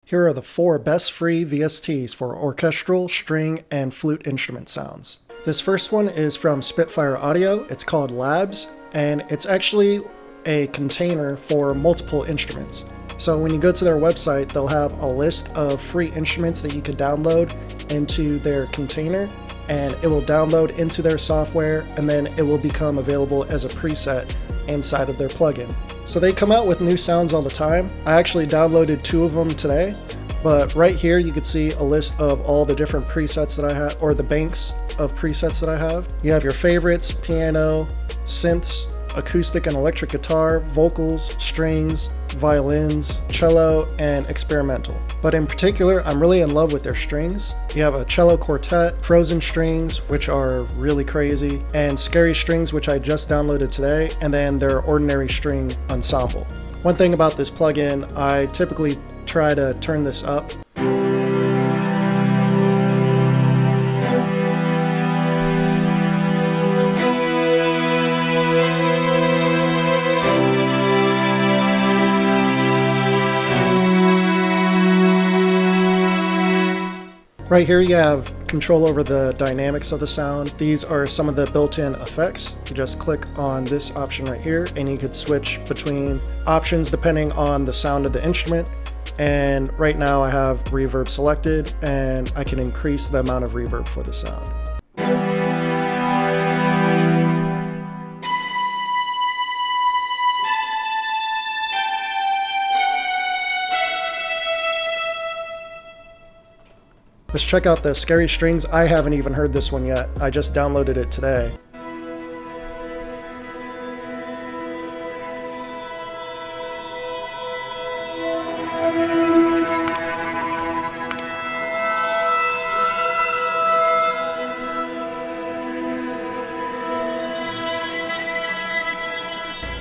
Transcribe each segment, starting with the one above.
Here are the 4 best free VSTs for orchestral, string, and flute instrument sounds. This first one is from Spitfire Audio. It's called Labs, and it's actually a container for multiple instruments. So when you go to their website, they'll have a list of free instruments that you could download into their container, and it will download into their software, and then it will become available as a preset inside of their plugin. So they come out with new sounds all the time. I actually downloaded 2 of them today, but right here you can see a list of all the different presets that I have, or the banks of presets that I have. You have your favorites, piano, synths, acoustic and electric guitar, vocals, strings, violins, cello, and experimental. But in particular, I'm really in love with their strings. You have a cello quartet, frozen strings, which are really crazy, and scary strings, which I just downloaded today, and then their ordinary string ensemble. One thing about this plugin, I typically try to turn this up. Right here you have control over the dynamics of the sound. These are some of the built-in effects. You just click on this option right here and you could switch between options depending on the sound of the instrument. And right now I have reverb selected, and I can increase the amount of reverb for the sound. Let's check out the scary strings. I haven't even heard this one yet. I just downloaded it today.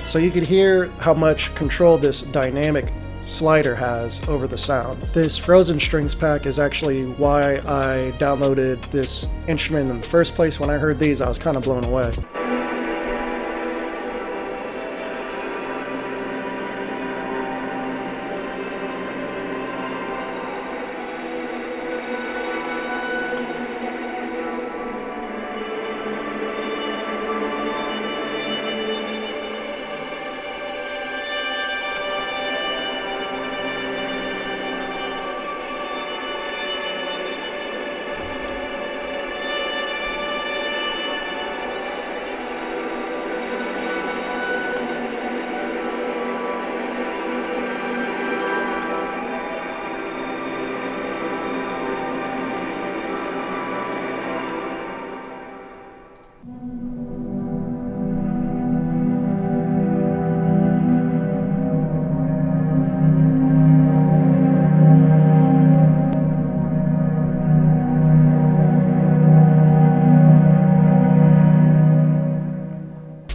So you can hear how much control this dynamic slider has over the sound. This Frozen Strings pack is actually why I downloaded this instrument in the first place. When I heard these, I was kind of blown away.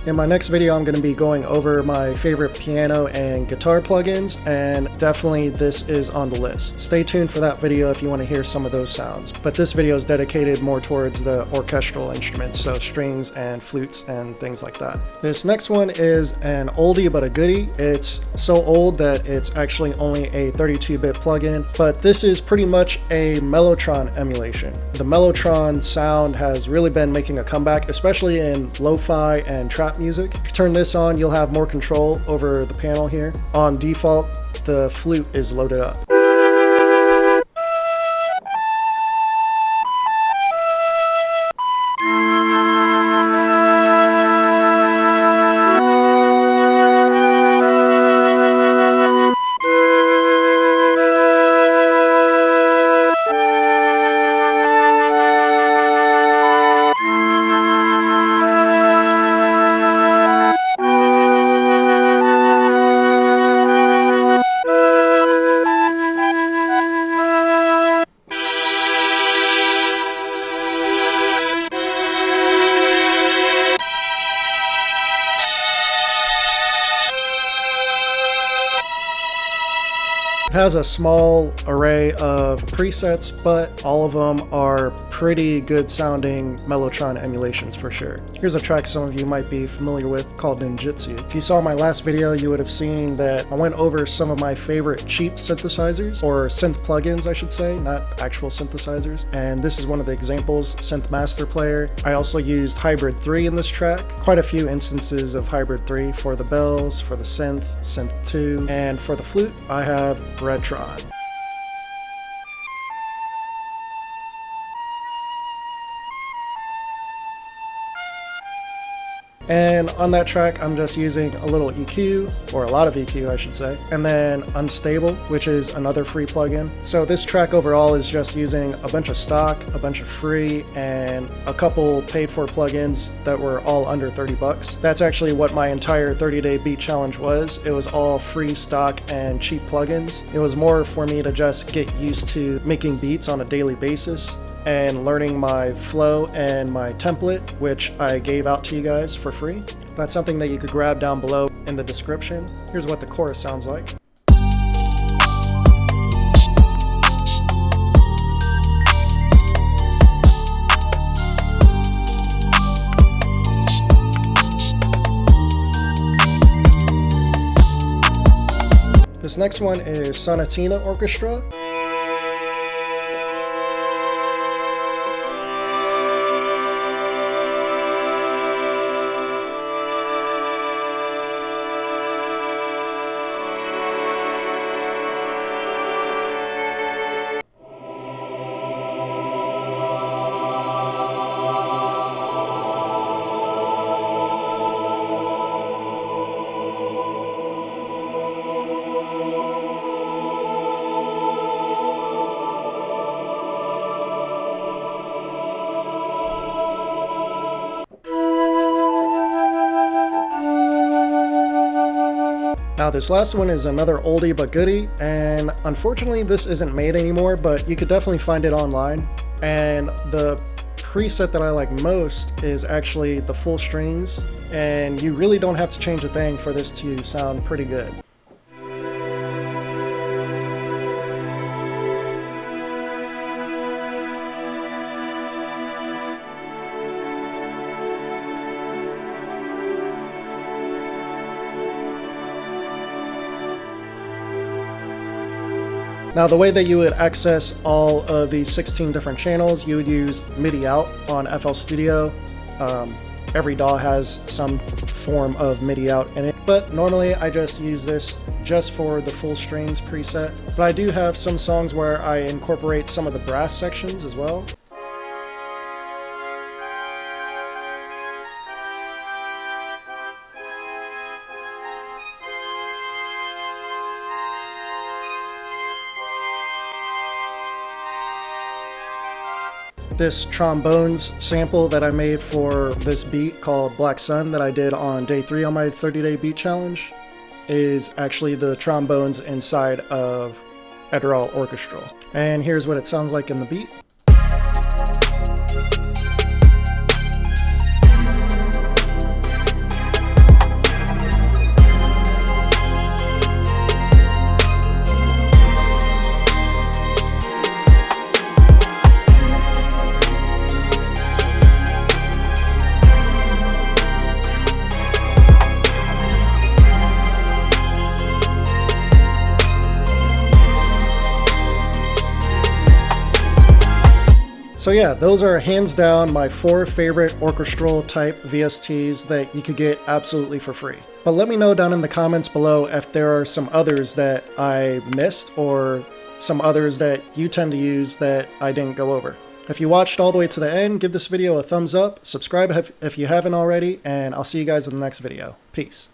In my next video, I'm going to be going over my favorite piano and guitar plugins, and definitely this is on the list. Stay tuned for that video if you want to hear some of those sounds. But this video is dedicated more towards the orchestral instruments, so strings and flutes and things like that. This next one is an oldie but a goodie. It's so old that it's actually only a 32-bit plugin, but this is pretty much a Mellotron emulation. The Mellotron sound has really been making a comeback, especially in lo-fi and trap music. If you turn this on, you'll have more control over the panel here. On default, the flute is loaded up. has a small array of presets, but all of them are pretty good sounding Mellotron emulations for sure. Here's a track some of you might be familiar with called Ninjutsu. If you saw my last video, you would have seen that I went over some of my favorite cheap synthesizers, or synth plugins I should say, not actual synthesizers, and this is one of the examples, Synth Master Player. I also used Hybrid 3 in this track, quite a few instances of Hybrid 3 for the bells, for the synth, Synth 2, and for the flute I have RedTron. And on that track, I'm just using a little EQ, or a lot of EQ I should say, and then Unstable, which is another free plugin. So this track overall is just using a bunch of stock, a bunch of free, and a couple paid for plugins that were all under 30 bucks. That's actually what my entire 30-day beat challenge was. It was all free stock and cheap plugins. It was more for me to just get used to making beats on a daily basis and learning my flow and my template, which I gave out to you guys for free. That's something that you could grab down below in the description. Here's what the chorus sounds like. This next one is Sonatina Orchestra. Now this last one is another oldie but goodie, and unfortunately this isn't made anymore, but you could definitely find it online. And the preset that I like most is actually the full strings, and you really don't have to change a thing for this to sound pretty good. Now the way that you would access all of these 16 different channels, you would use MIDI out on FL Studio. Every DAW has some form of MIDI out in it, but normally I just use this just for the full strings preset. But I do have some songs where I incorporate some of the brass sections as well. This trombones sample that I made for this beat called Black Sun that I did on day 3 on my 30-day beat challenge is actually the trombones inside of DAW Orchestral. And here's what it sounds like in the beat. So yeah, those are hands down my 4 favorite orchestral type VSTs that you could get absolutely for free. But let me know down in the comments below if there are some others that I missed or some others that you tend to use that I didn't go over. If you watched all the way to the end, give this video a thumbs up, subscribe if you haven't already, and I'll see you guys in the next video. Peace.